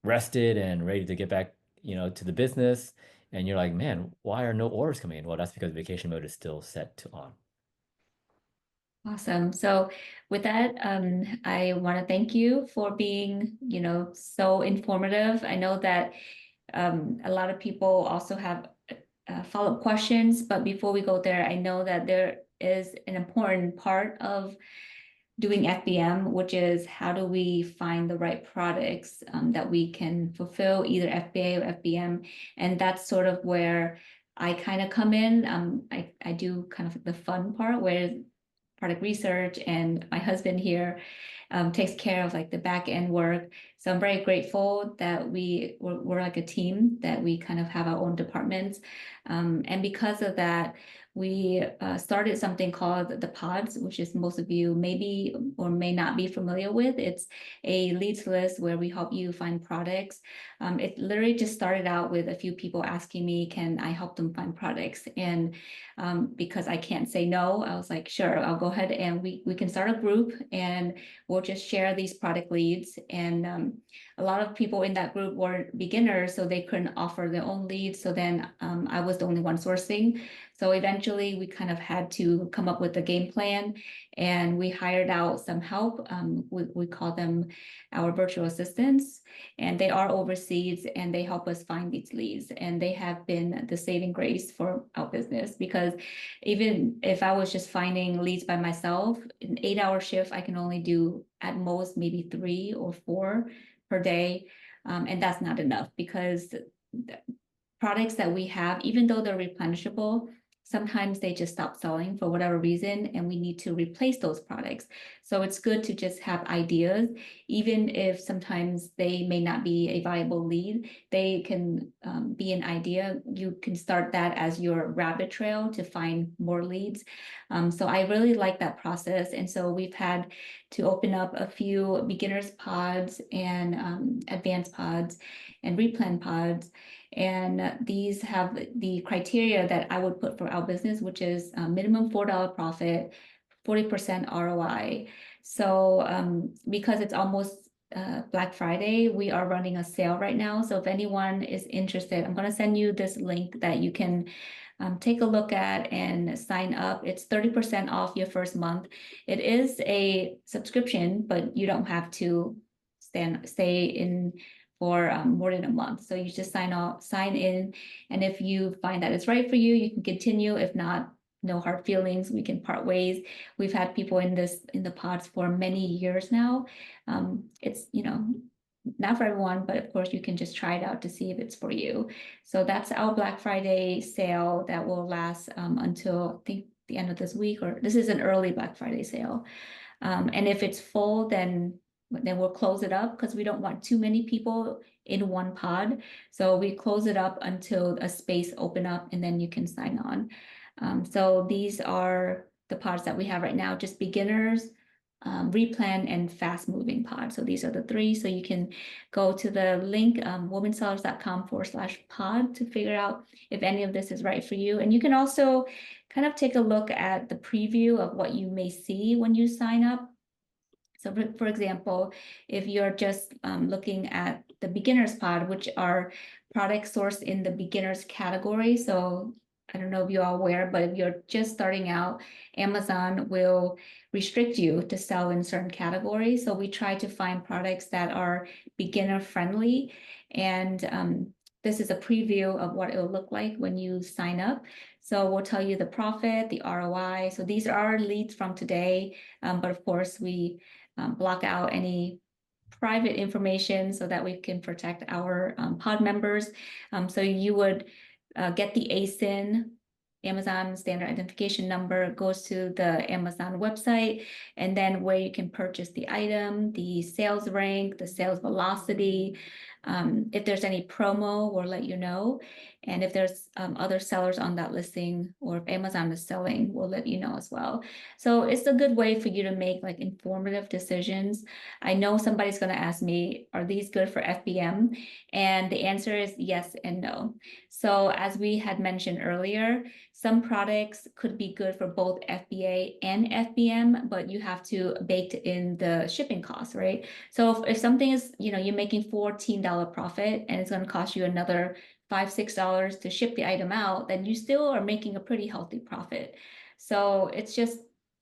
rested and ready to get back, to the business. And you're like, man, why are no orders coming in? Well, that's because vacation mode is still set to on. Awesome. So with that, I want to thank you for being, so informative. I know that a lot of people also have follow-up questions, but before we go there, I know that there is an important part of doing FBM, which is how do we find the right products that we can fulfill either FBA or FBM. And that's sort of where I kind of come in. I do kind of the fun part where product research and my husband here takes care of like the back end work. So I'm very grateful that we're like a team, that we kind of have our own departments. And because of that, we started something called the pods, which is most of you maybe or may not be familiar with. It's a leads list where we help you find products. It literally just started out with a few people asking me, can I help them find products? And because I can't say no, I was like, sure, I'll go ahead and we can start a group and we'll just share these product leads. And a lot of people in that group were beginners, so they couldn't offer their own leads. So then I was the only one sourcing. So eventually we kind of had to come up with a game plan and we hired out some help. We call them our virtual assistants, and they are overseas and they help us find these leads. And they have been the saving grace for our business, because even if I was just finding leads by myself, an 8-hour shift, I can only do at most maybe 3 or 4 per day. And that's not enough, because products that we have, even though they're replenishable, sometimes they just stop selling for whatever reason, and we need to replace those products. So it's good to just have ideas, even if sometimes they may not be a viable lead, they can be an idea. You can start that as your rabbit trail to find more leads. So I really like that process. And so we've had to open up a few beginners pods and advanced pods and replan pods. And these have the criteria that I would put for our business, which is minimum $4 profit, 40% ROI. So because it's almost Black Friday, we are running a sale right now. So if anyone is interested, I'm going to send you this link that you can take a look at and sign up. It's 30% off your first month. It is a subscription, but you don't have to stay in for more than a month. So you just sign in. And if you find that it's right for you, you can continue. If not, no hard feelings, we can part ways. We've had people in the pods for many years now. It's, not for everyone, but of course you can just try it out to see if it's for you. So that's our Black Friday sale that will last until I think the end of this week, or this is an early Black Friday sale. And if it's full, then we'll close it up, because we don't want too many people in one pod. So we close it up until a space open up, and then you can sign on. So these are the pods that we have right now, just beginners, replan, and fast moving pod. So these are the 3. So you can go to the link, womansellers.com/pod, to figure out if any of this is right for you. And you can also kind of take a look at the preview of what you may see when you sign up. So for example, if you're just looking at the beginners pod, which are products sourced in the beginners category. So I don't know if you're aware, but if you're just starting out, Amazon will restrict you to sell in certain categories. So we try to find products that are beginner friendly. And this is a preview of what it will look like when you sign up. So we'll tell you the profit, the ROI. So these are our leads from today. But of course, we block out any private information so that we can protect our pod members. So you would get the ASIN, Amazon Standard Identification Number, goes to the Amazon website, and then where you can purchase the item, the sales rank, the sales velocity. If there's any promo, we'll let you know. And if there's other sellers on that listing, or if Amazon is selling, we'll let you know as well. So it's a good way for you to make like informative decisions. I know somebody's going to ask me, are these good for FBM? And the answer is yes and no. So as we had mentioned earlier, some products could be good for both FBA and FBM, but you have to bake in the shipping costs, right? So if something is, you're making $14 profit and it's going to cost you another $5, $6 to ship the item out, then you still are making a pretty healthy profit. So it's just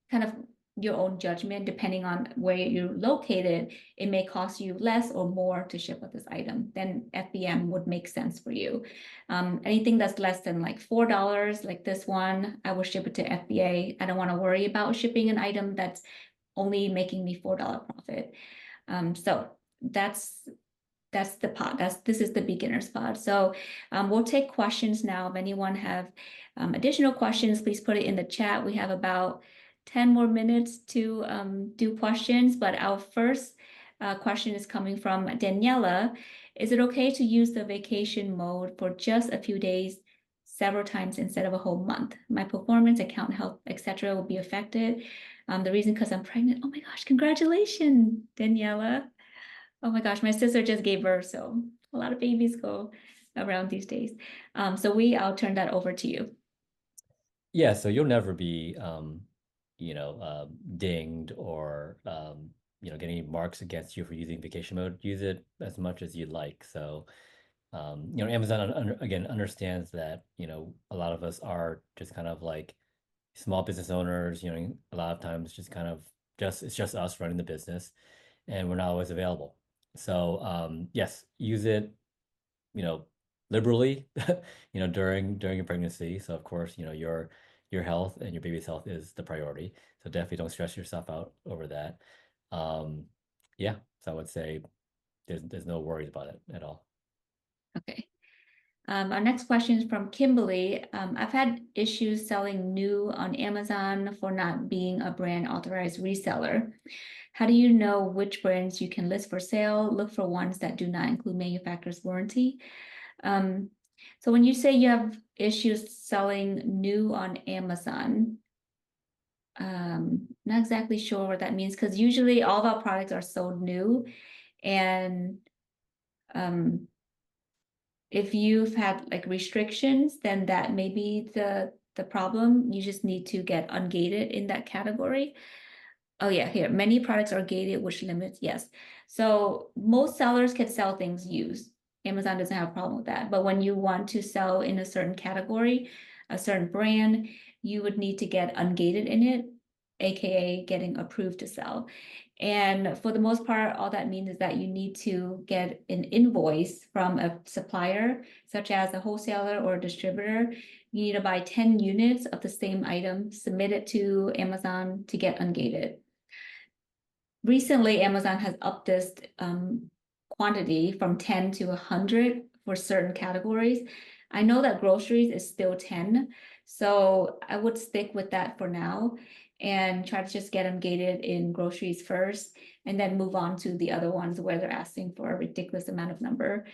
kind of your own judgment, depending on where you're located. It may cost you less or more to ship out this item. Then FBM would make sense for you. Anything that's less than like $4, like this one, I will ship it to FBA. I don't want to worry about shipping an item that's only making me $4 profit. So that's the pod. This is the beginner spot. So we'll take questions now. If anyone have additional questions, please put it in the chat. We have about 10 more minutes to do questions, but our first question is coming from Daniela. Is it okay to use the vacation mode for just a few days, several times instead of a whole month? My performance, account health, etc. will be affected. The reason because I'm pregnant. Oh my gosh, congratulations, Daniela. Oh my gosh, my sister just gave birth, so a lot of babies go around these days. I'll turn that over to you. Yeah, so you'll never be, dinged or, getting any marks against you for using vacation mode. Use it as much as you'd like. So, Amazon again understands that, a lot of us are just kind of like small business owners, a lot of times just kind of it's just us running the business and we're not always available. So, yes, use it, you know, liberally, during your pregnancy. So of course, your health and your baby's health is the priority. So definitely don't stress yourself out over that. Um, yeah, so I would say there's no worries about it at all. Okay. Our next question is from Kimberly. I've had issues selling new on Amazon for not being a brand authorized reseller. How do you know which brands you can list for sale? Look for ones that do not include manufacturer's warranty. Um, so when you say you have issues selling new on Amazon, not exactly sure what that means, because usually all of our products are sold new. And if you've had like restrictions, then that may be the problem. You just need to get ungated in that category. Oh yeah, here, many products are gated, which limits, yes. So most sellers can sell things used. Amazon doesn't have a problem with that. But when you want to sell in a certain category, a certain brand, you would need to get ungated in it, AKA getting approved to sell. And for the most part, all that means is that you need to get an invoice from a supplier, such as a wholesaler or a distributor. You need to buy 10 units of the same item, submit it to Amazon to get ungated. Recently, Amazon has upped this quantity from 10 to 100 for certain categories. I know that groceries is still 10, so I would stick with that for now and try to just get them gated in groceries first and then move on to the other ones where they're asking for a ridiculous amount of number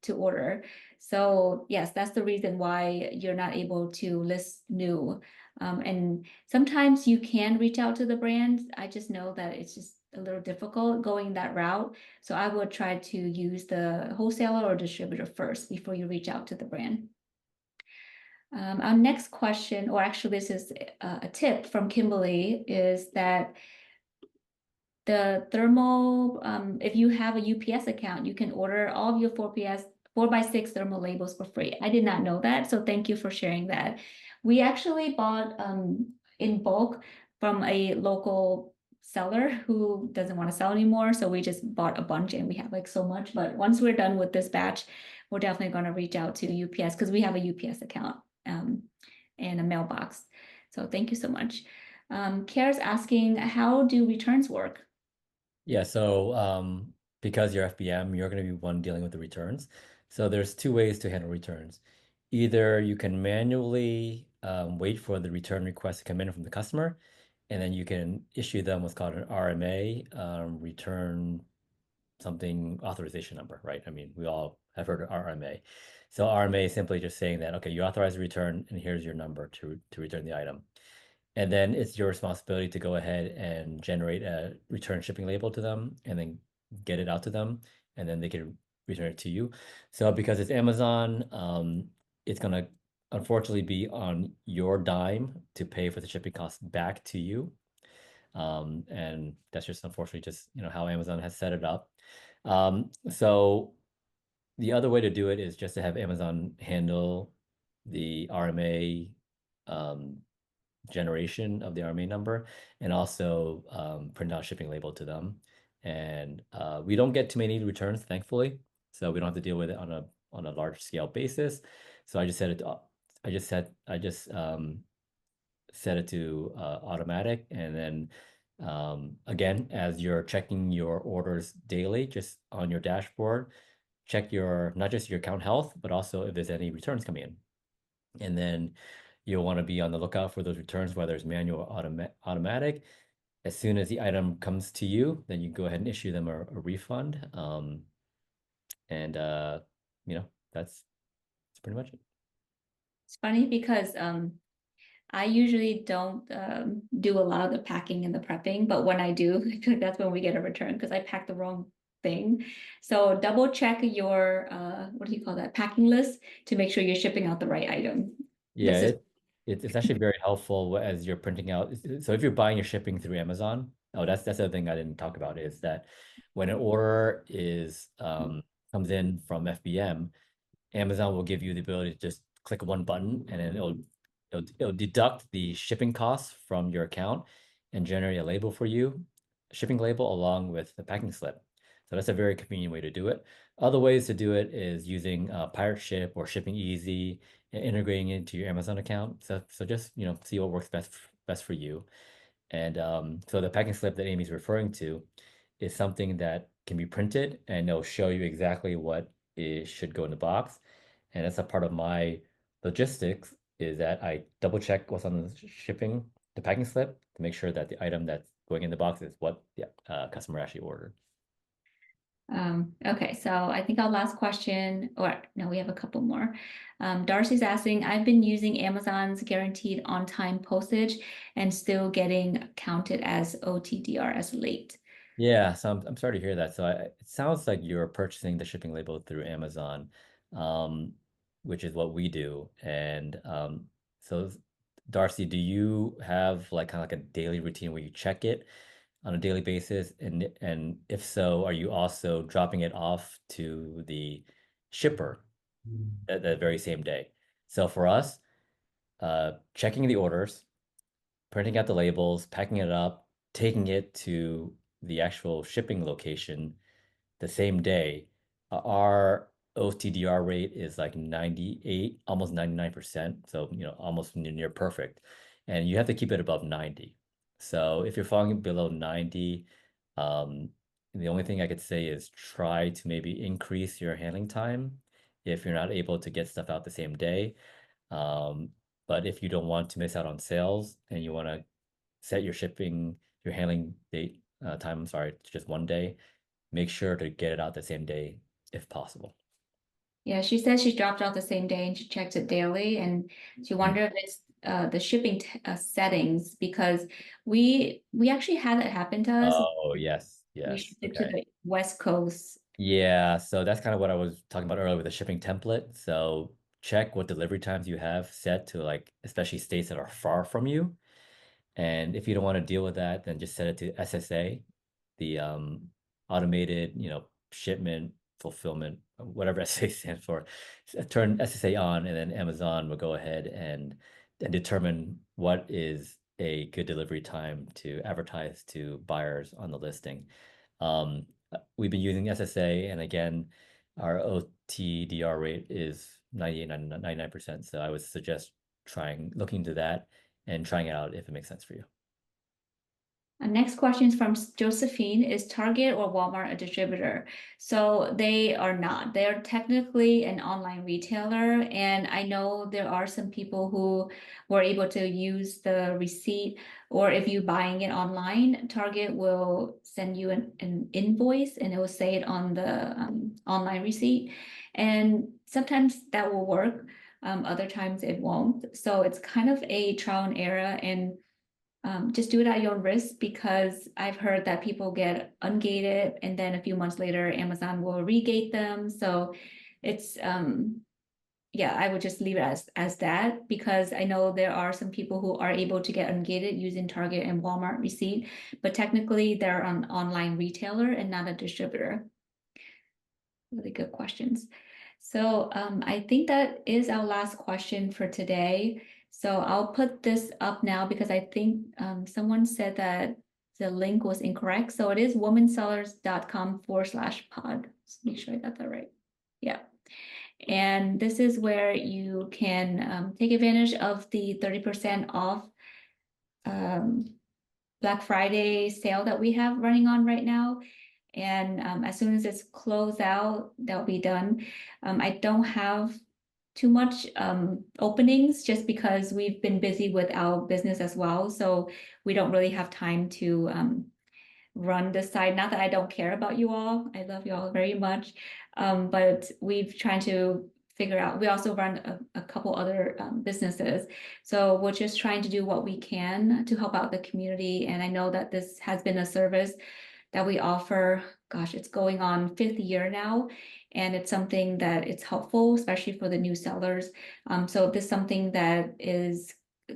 to order. So yes, that's the reason why you're not able to list new. And sometimes you can reach out to the brands. I just know that it's just a little difficult going that route. So I would try to use the wholesaler or distributor first before you reach out to the brand. Our next question, or actually this is a tip from Kimberly, is that the thermal, if you have a UPS account, you can order all of your 4x6 thermal labels for free. I did not know that, so thank you for sharing that. We actually bought in bulk from a local seller who doesn't want to sell anymore. So we just bought a bunch and we have like so much. But once we're done with this batch, we're definitely going to reach out to UPS because we have a UPS account and a mailbox. So thank you so much. Kara's asking, how do returns work? Yeah, so because you're FBM, you're going to be one dealing with the returns. So there's two ways to handle returns. Either you can manually wait for the return request to come in from the customer, and then you can issue them what's called an RMA, return something authorization number, right? I mean, we all have heard of RMA. So RMA is simply just saying that, okay, you authorize a return, and here's your number to return the item. And then it's your responsibility to go ahead and generate a return shipping label to them and then get it out to them, and then they can return it to you. So because it's Amazon, it's gonna unfortunately be on your dime to pay for the shipping costs back to you. And that's just unfortunately just, how Amazon has set it up. So the other way to do it is just to have Amazon handle the RMA generation of the RMA number, and also print out shipping label to them. And we don't get too many returns, thankfully, so we don't have to deal with it on a large scale basis. So I just set it to, I just set it to automatic, and then again, as you're checking your orders daily, just on your dashboard, check your not just your account health, but also if there's any returns coming in. And then you'll want to be on the lookout for those returns, whether it's manual or automatic. As soon as the item comes to you, then you go ahead and issue them a refund. And that's pretty much it. It's funny because I usually don't do a lot of the packing and the prepping, but when I do, I feel like that's when we get a return because I packed the wrong thing. So double check your what do you call that, packing list to make sure you're shipping out the right item. Yeah, This is it's actually very helpful as you're printing out. So if you're buying your shipping through Amazon, oh, that's the other thing I didn't talk about is that when an order is comes in from FBM, Amazon will give you the ability to just click one button, and then it'll deduct the shipping costs from your account and generate a label for you, a shipping label along with the packing slip. So that's a very convenient way to do it. Other ways to do it is using Pirate Ship or Shipping Easy and integrating it into your Amazon account. So just see what works best for you. And so the packing slip that Amy's referring to is something that can be printed, and it'll show you exactly what it should go in the box. And that's a part of my logistics is that I double check what's on the shipping, the packing slip, to make sure that the item that's going in the box is what the customer actually ordered. okay, so I think our last question, or no, we have a couple more. Darcy's asking, I've been using Amazon's guaranteed on-time postage and still getting counted as OTDR as late. Yeah, so I'm sorry to hear that. So it sounds like you're purchasing the shipping label through Amazon, um, which is what we do. And so, Darcy, do you have like kind of like a daily routine where you check it on a daily basis? And if so, are you also dropping it off to the shipper that very same day? So for us, checking the orders, printing out the labels, packing it up, taking it to the actual shipping location the same day, our OTDR rate is like 98, almost 99%. So, almost near perfect. And you have to keep it above 90. So if you're falling below 90, um, the only thing I could say is try to maybe increase your handling time if you're not able to get stuff out the same day. Um, but if you don't want to miss out on sales and you want to set your handling date, time, I'm sorry, to just one day, make sure to get it out the same day if possible. Yeah, she says she dropped off the same day and she checks it daily, and she Mm. wondered if it's the shipping settings because we actually had that happen to us. Oh, yes, We yes. shipped it to Okay. the West Coast. Yeah, so that's kind of what I was talking about earlier with the shipping template. So check what delivery times you have set to, like, especially states that are far from you. And if you don't want to deal with that, then just set it to SSA, the automated, shipment fulfillment whatever SSA stands for, turn SSA on, and then Amazon will go ahead and determine what is a good delivery time to advertise to buyers on the listing. We've been using SSA, and again, our OTDR rate is 99%. So I would suggest looking into that and trying it out if it makes sense for you. Next question is from Josephine. Is Target or Walmart a distributor? So they are not. They are technically an online retailer. And I know there are some people who were able to use the receipt, or if you're buying it online, Target will send you an invoice and it will say it on the online receipt. And sometimes that will work. Other times it won't. So it's kind of a trial and error. And just do it at your own risk, because I've heard that people get ungated and then a few months later, Amazon will regate them. So it's, yeah, I would just leave it as that, because I know there are some people who are able to get ungated using Target and Walmart receipt, but technically they're an online retailer and not a distributor. Really good questions. So I think that is our last question for today. So I'll put this up now because I think someone said that the link was incorrect. So it is womansellers.com/pod. Let's make sure I got that right. Yeah. And this is where you can take advantage of the 30% off Black Friday sale that we have running on right now. And as soon as it's closed out, they'll be done. I don't have too much openings just because we've been busy with our business as well. So we don't really have time to run this side. Not that I don't care about you all. I love you all very much. But we've trying to figure out, we also run a couple other businesses. So we're just trying to do what we can to help out the community. And I know that this has been a service that we offer. Gosh, it's going on 5th year now. And it's something that it's helpful, especially for the new sellers. So this is something that is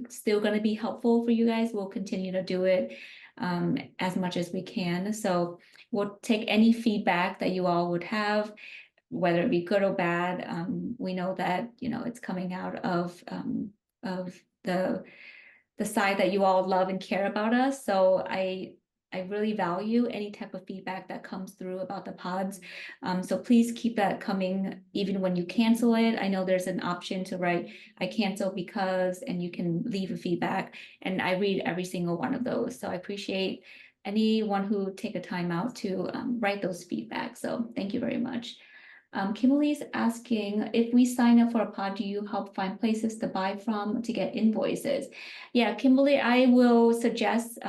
still going to be helpful for you guys. We'll continue to do it as much as we can. So we'll take any feedback that you all would have, whether it be good or bad. We know that, you know, it's coming out of the side that you all love and care about us. So I really value any type of feedback that comes through about the pods. So please keep that coming even when you cancel it. I know there's an option to write, I cancel because, and you can leave a feedback. And I read every single one of those. So I appreciate anyone who take a time out to write those feedback. So thank you very much. Kimberly's asking, if we sign up for a pod, do you help find places to buy from to get invoices? Yeah, Kimberly, I will suggest,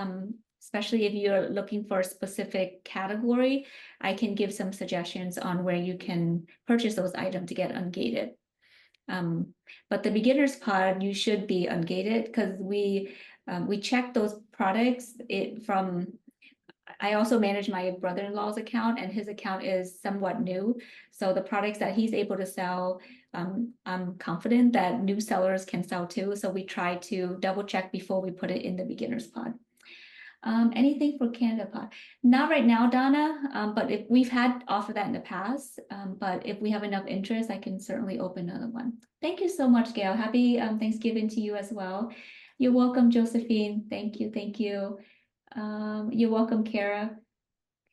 especially if you're looking for a specific category, I can give some suggestions on where you can purchase those items to get ungated. But the beginner's pod, you should be ungated because we check those products from. I also manage my brother-in-law's account, and his account is somewhat new. So the products that he's able to sell, I'm confident that new sellers can sell too. So we try to double check before we put it in the beginner's pod. Anything for Canada Pod? Not right now, Donna, but if we've had offered that in the past, but if we have enough interest, I can certainly open another one. Thank you so much, Gail. Happy Thanksgiving to you as well. You're welcome, Josephine. Thank you, thank you. You're welcome, Kara.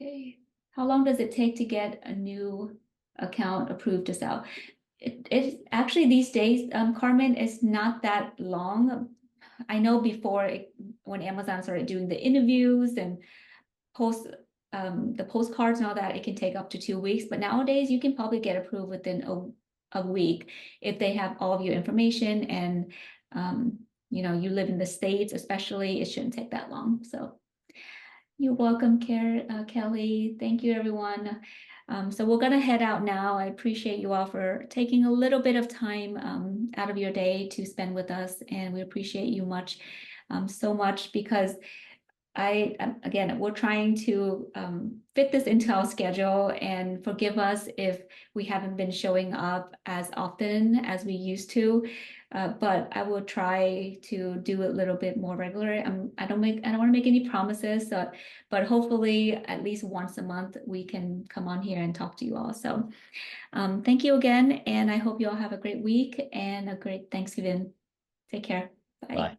Okay. How long does it take to get a new account approved to sell? It actually these days, Carmen, is not that long. I know before when Amazon started doing the interviews and post the postcards and all that, it can take up to 2 weeks. But nowadays you can probably get approved within a week if they have all of your information and you know, you live in the States, especially, it shouldn't take that long. So you're welcome, Kelly. Thank you, everyone. So we're gonna head out now. I appreciate you all for taking a little bit of time out of your day to spend with us, and we appreciate you so much, because again, we're trying to fit this into our schedule, and forgive us if we haven't been showing up as often as we used to. But I will try to do it a little bit more regular. I don't want to make any promises, but hopefully at least once a month we can come on here and talk to you all. So thank you again, and I hope you all have a great week and a great Thanksgiving. Take care. Bye. Bye.